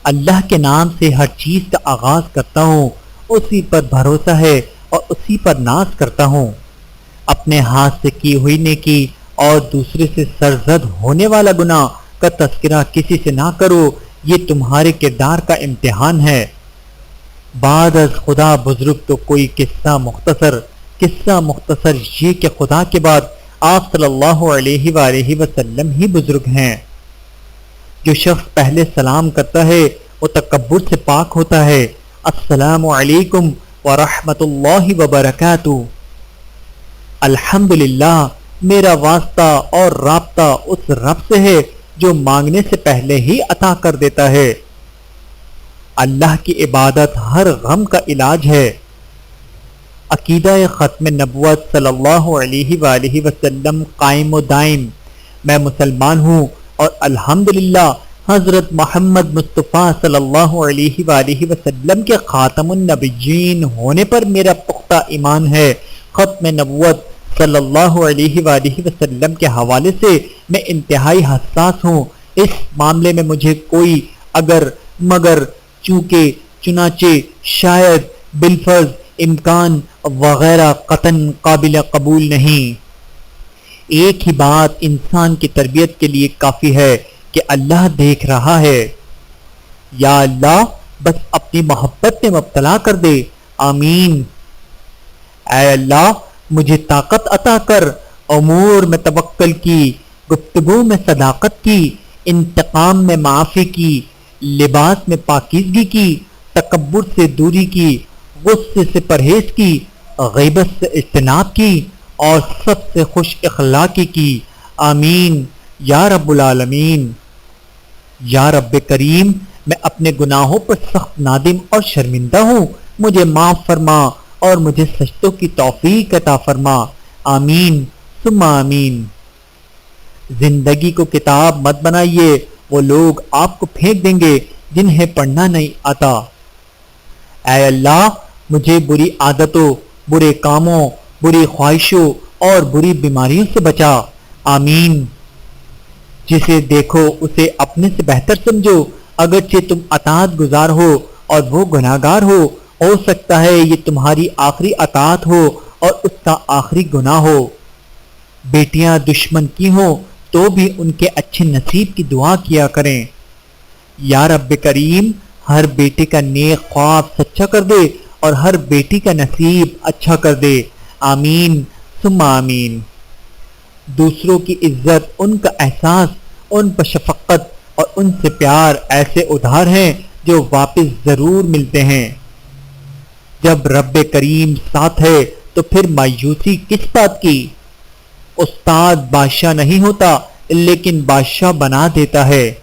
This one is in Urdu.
اللہ کے نام سے ہر چیز کا آغاز کرتا ہوں، اسی پر بھروسہ ہے اور اسی پر ناز کرتا ہوں۔ اپنے ہاتھ سے کی ہوئی نیکی اور دوسرے سے سرزد ہونے والا گناہ کا تذکرہ کسی سے نہ کرو، یہ تمہارے کردار کا امتحان ہے۔ بعد از خدا بزرگ تو کوئی قصہ مختصر یہ کہ خدا کے بعد آپ صلی اللہ علیہ وآلہ وسلم ہی بزرگ ہیں۔ جو شخص پہلے سلام کرتا ہے وہ تکبر سے پاک ہوتا ہے۔ السلام علیکم ورحمۃ اللہ وبرکاتہ۔ الحمدللہ، میرا واسطہ اور رابطہ اس رب سے ہے جو مانگنے سے پہلے ہی عطا کر دیتا ہے۔ اللہ کی عبادت ہر غم کا علاج ہے۔ عقیدہ ختم نبوت صلی اللہ علیہ وآلہ وسلم قائم و دائم۔ میں مسلمان ہوں اور الحمدللہ حضرت محمد مصطفیٰ صلی اللہ علیہ وآلہ وسلم کے خاتم النبیین ہونے پر میرا پختہ ایمان ہے۔ ختم نبوت صلی اللہ علیہ وآلہ وسلم کے حوالے سے میں انتہائی حساس ہوں۔ اس معاملے میں مجھے کوئی اگر مگر، چونکہ، چنانچہ، شاید، بالفرض، امکان وغیرہ قطعاً قابل قبول نہیں۔ ایک ہی بات انسان کی تربیت کے لیے کافی ہے کہ اللہ دیکھ رہا ہے۔ یا اللہ بس اپنی محبت میں مبتلا کر دے، آمین۔ اے اللہ مجھے طاقت عطا کر، امور میں توکل کی، گفتگو میں صداقت کی، انتقام میں معافی کی، لباس میں پاکیزگی کی، تکبر سے دوری کی، غصے سے پرہیز کی، غیبت سے اجتناب کی اور سب سے خوش اخلاقی کی، آمین یا رب العالمین۔ یا رب کریم، میں اپنے گناہوں پر سخت نادم اور شرمندہ ہوں، مجھے معاف فرما اور مجھے سجدوں کی توفیق عطا فرما، آمین ثم آمین۔ زندگی کو کتاب مت بنائیے، وہ لوگ آپ کو پھینک دیں گے جنہیں پڑھنا نہیں آتا۔ اے اللہ مجھے بری عادتوں، برے کاموں، بری خواہشوں اور بری بیماریوں سے بچا، آمین۔ جسے دیکھو اسے اپنے سے بہتر سمجھو، اگرچہ تم اطاعت گزار ہو اور وہ گناہگار ہو سکتا ہے یہ تمہاری آخری اطاعت ہو اور اس کا آخری گناہ ہو۔ بیٹیاں دشمن کی ہوں تو بھی ان کے اچھے نصیب کی دعا کیا کریں۔ یا رب کریم، ہر بیٹے کا نیک خواب سچا کر دے اور ہر بیٹی کا نصیب اچھا کر دے، آمین ثم آمین۔ دوسروں کی عزت، ان کا احساس، ان پر شفقت اور ان سے پیار ایسے ادھار ہیں جو واپس ضرور ملتے ہیں۔ جب رب کریم ساتھ ہے تو پھر مایوسی کس بات کی؟ استاد بادشاہ نہیں ہوتا لیکن بادشاہ بنا دیتا ہے۔